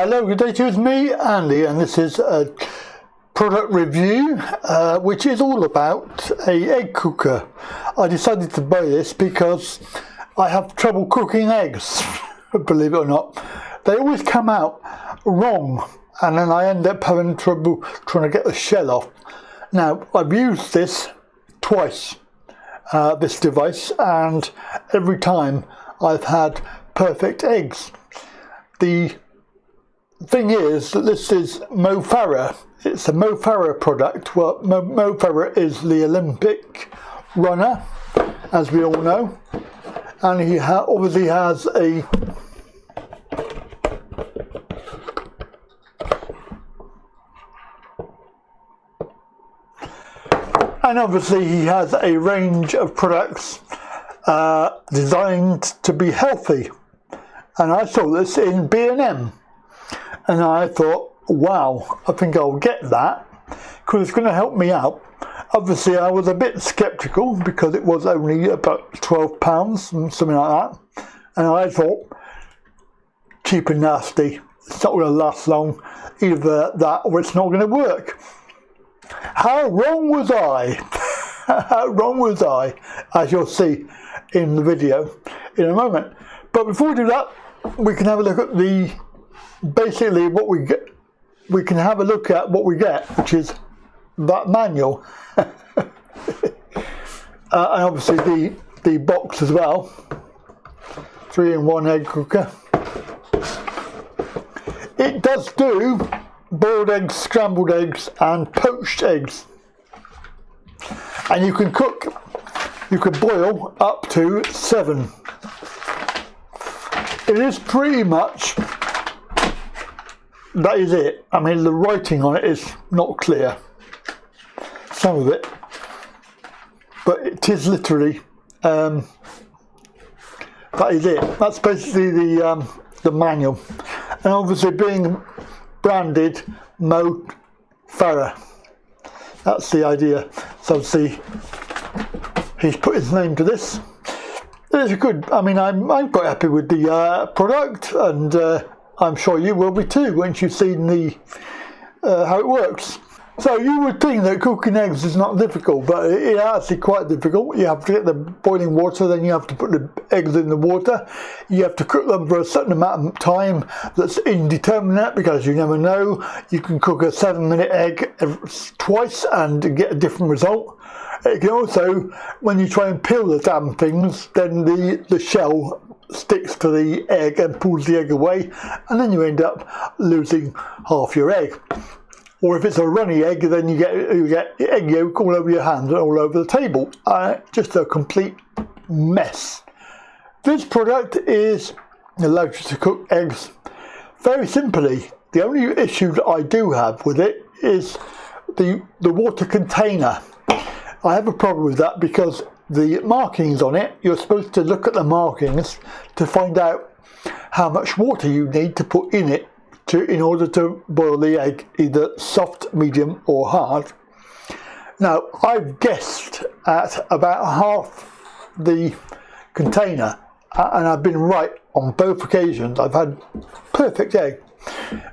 Hello, good day to you. It's me, Andy, and this is a product review which is all about a egg cooker. I decided to buy this because I have trouble cooking eggs, believe it or not. They always come out wrong and then I end up having trouble trying to get the shell off. Now, I've used this twice, this device, and every time I've had perfect eggs. The thing is that this is Mo Farah. It's a Mo Farah product. Well, Mo Farah is the Olympic runner, as we all know, and he obviously has a range of products designed to be healthy. And I saw this in B&M. And I thought, wow, I think I'll get that because it's going to help me out. Obviously, I was a bit sceptical because it was only about £12, something like that. And I thought, cheap and nasty, it's not going to last long, either that or it's not going to work. How wrong was I? How wrong was I? As you'll see in the video in a moment. But before we do that, we can have a look at basically what we get. We can have a look at what we get, which is that manual, and obviously the box as well. 3-in-1 egg cooker. It does do boiled eggs, scrambled eggs, and poached eggs, and you can boil up to 7. It is pretty much. That is it. I mean, the writing on it is not clear, some of it, but it is literally, that is it. That's basically the manual, and obviously being branded Mo Farah, that's the idea. So see, he's put his name to this. It's good. I mean, I'm quite happy with the product, and I'm sure you will be too once you've seen how it works. So you would think that cooking eggs is not difficult, but it is actually quite difficult. You have to get the boiling water, then you have to put the eggs in the water. You have to cook them for a certain amount of time that's indeterminate because you never know. You can cook a 7-minute egg twice and get a different result. It can also, when you try and peel the damn things, then the shell sticks to the egg and pulls the egg away, and then you end up losing half your egg. Or if it's a runny egg, then you get egg yolk all over your hands and all over the table. Just a complete mess. This product allows you to cook eggs very simply. The only issue that I do have with it is the water container. I have a problem with that because the markings on it, you're supposed to look at the markings to find out how much water you need to put in it in order to boil the egg, either soft, medium or hard. Now, I've guessed at about half the container, and I've been right on both occasions. I've had perfect egg.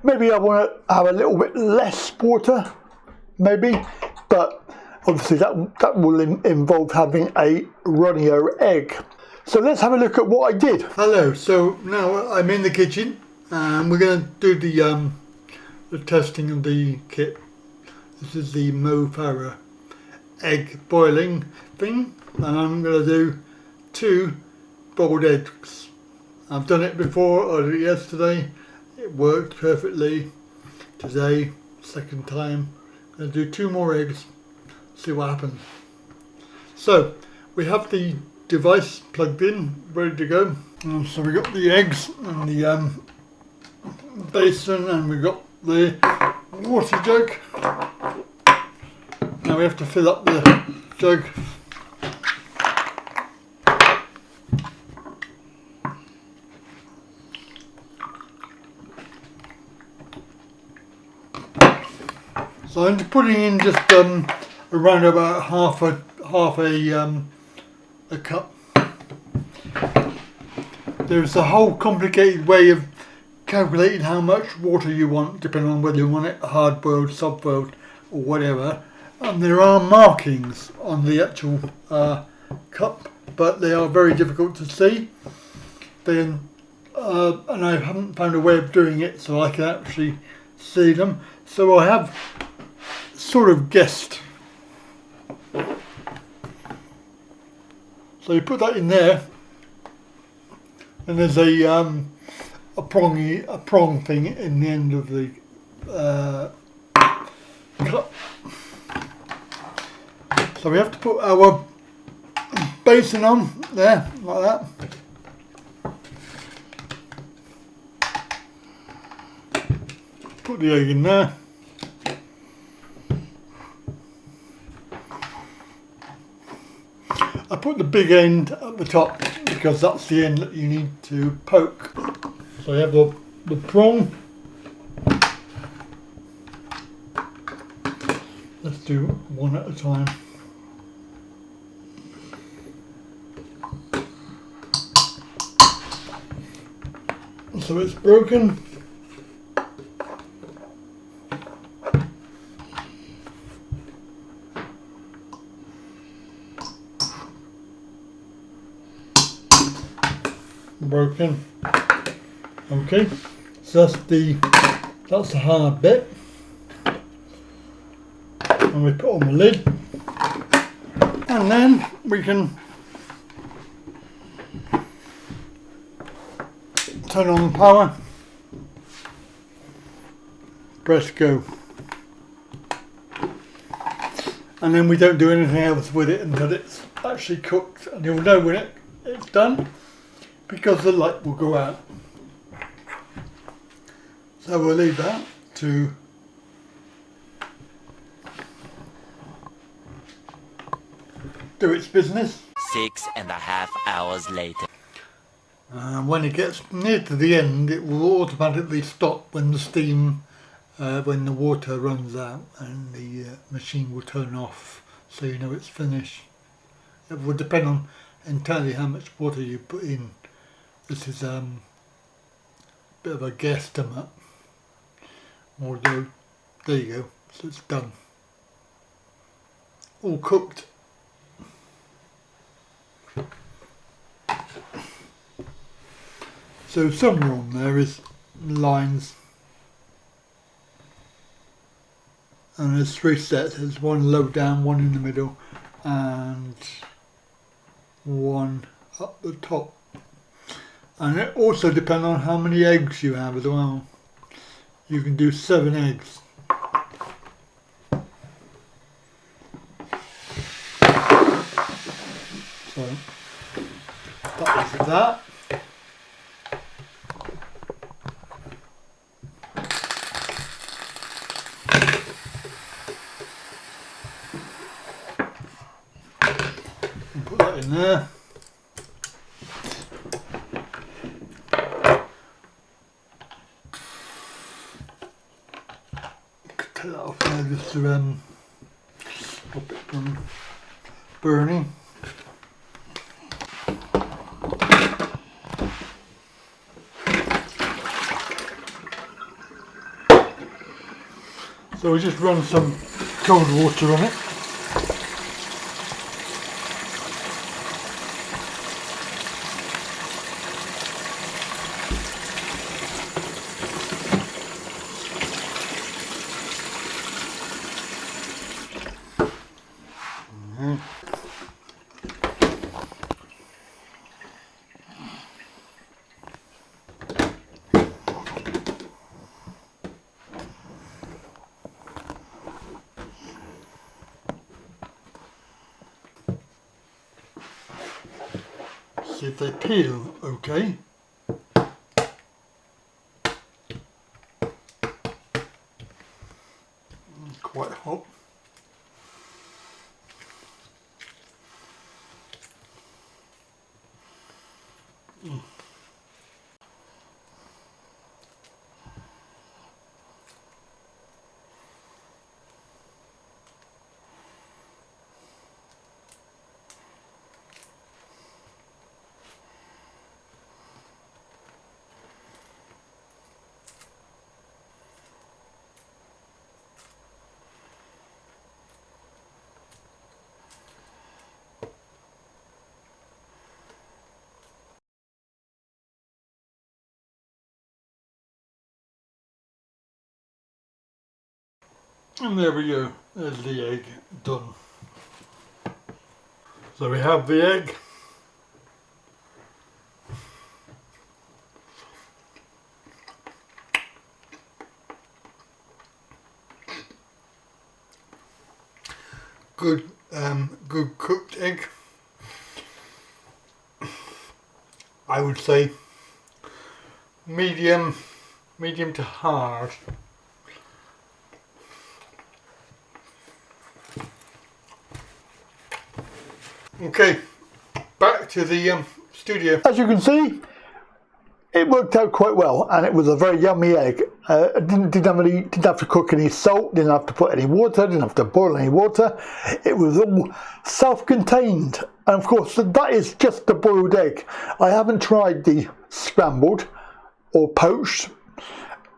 Maybe I want to have a little bit less water, maybe, but obviously that will involve having a runnier egg. So let's have a look at what I did. Hello, so now I'm in the kitchen and we're going to do the testing of the kit. This is the Mo Farah egg boiling thing, and I'm going to do 2 boiled eggs. I've done it before, I did it yesterday, it worked perfectly. Today, second time, I'm going to do 2 more eggs. See what happens. So we have the device plugged in, ready to go. So we got the eggs and the basin, and we got the water jug. Now we have to fill up the jug. So I'm just putting in just around about half a cup. There's a whole complicated way of calculating how much water you want, depending on whether you want it hard boiled, soft boiled, or whatever. And there are markings on the actual cup, but they are very difficult to see. And I haven't found a way of doing it so I can actually see them. So I have sort of guessed. So you put that in there, and there's a prong thing in the end of the cup. So we have to put our basin on there, like that. Put the egg in there. I put the big end at the top because that's the end that you need to poke. So you have the prong. Let's do one at a time. So it's broken. Broken. Okay, so that's the hard bit, and we put on the lid, and then we can turn on the power, press go, and then we don't do anything else with it until it's actually cooked, and you'll know when it's done because the light will go out. So we'll leave that to do its business. 6.5 hours later. When it gets near to the end, it will automatically stop when the steam, when the water runs out, and the machine will turn off, so you know it's finished. It will depend on entirely how much water you put in. This is a bit of a guesstimate. Although, there you go, so it's done. All cooked. So somewhere on there is lines, and there's 3 sets. There's one low down, one in the middle, and one up the top. And it also depends on how many eggs you have as well. You can do 7 eggs. So that is that. And put that in there. Take that off there just to stop it from burning. So we just run some cold water on it. See if they peel okay. Quite hot. And there we go, there's the egg done. So we have the egg. Good, good cooked egg. I would say medium to hard. Okay, back to the studio. As you can see, it worked out quite well, and it was a very yummy egg. Didn't have to cook any salt, didn't have to put any water, didn't have to boil any water. It was all self-contained, and of course that is just the boiled egg. I haven't tried the scrambled or poached,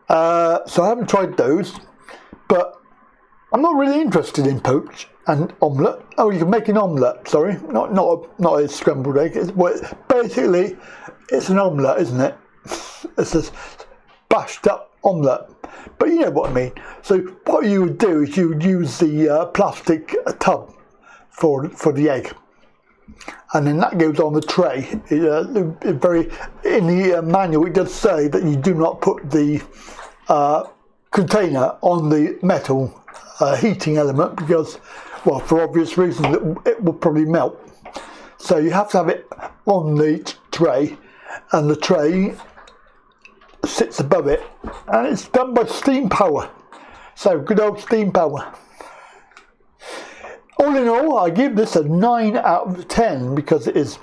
so I haven't tried those. But I'm not really interested in poached and omelette. Oh, you can make an omelette. Sorry, not a scrambled egg. Basically, it's an omelette, isn't it? It's a bashed up omelette, but you know what I mean. So what you would do is you would use the plastic tub for the egg, and then that goes on the tray. In the manual it does say that you do not put the container on the metal heating element because, well, for obvious reasons, it will probably melt. So you have to have it on the tray, and the tray sits above it, and it's done by steam power. So good old steam power. All in all, I give this a 9 out of 10 because it is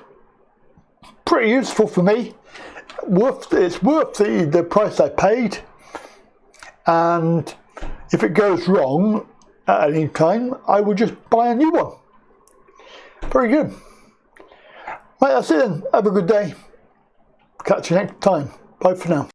pretty useful for me. It's worth the price I paid, and if it goes wrong at any time, I will just buy a new one. Very good. Right, that's it then. Have a good day. Catch you next time. Bye for now.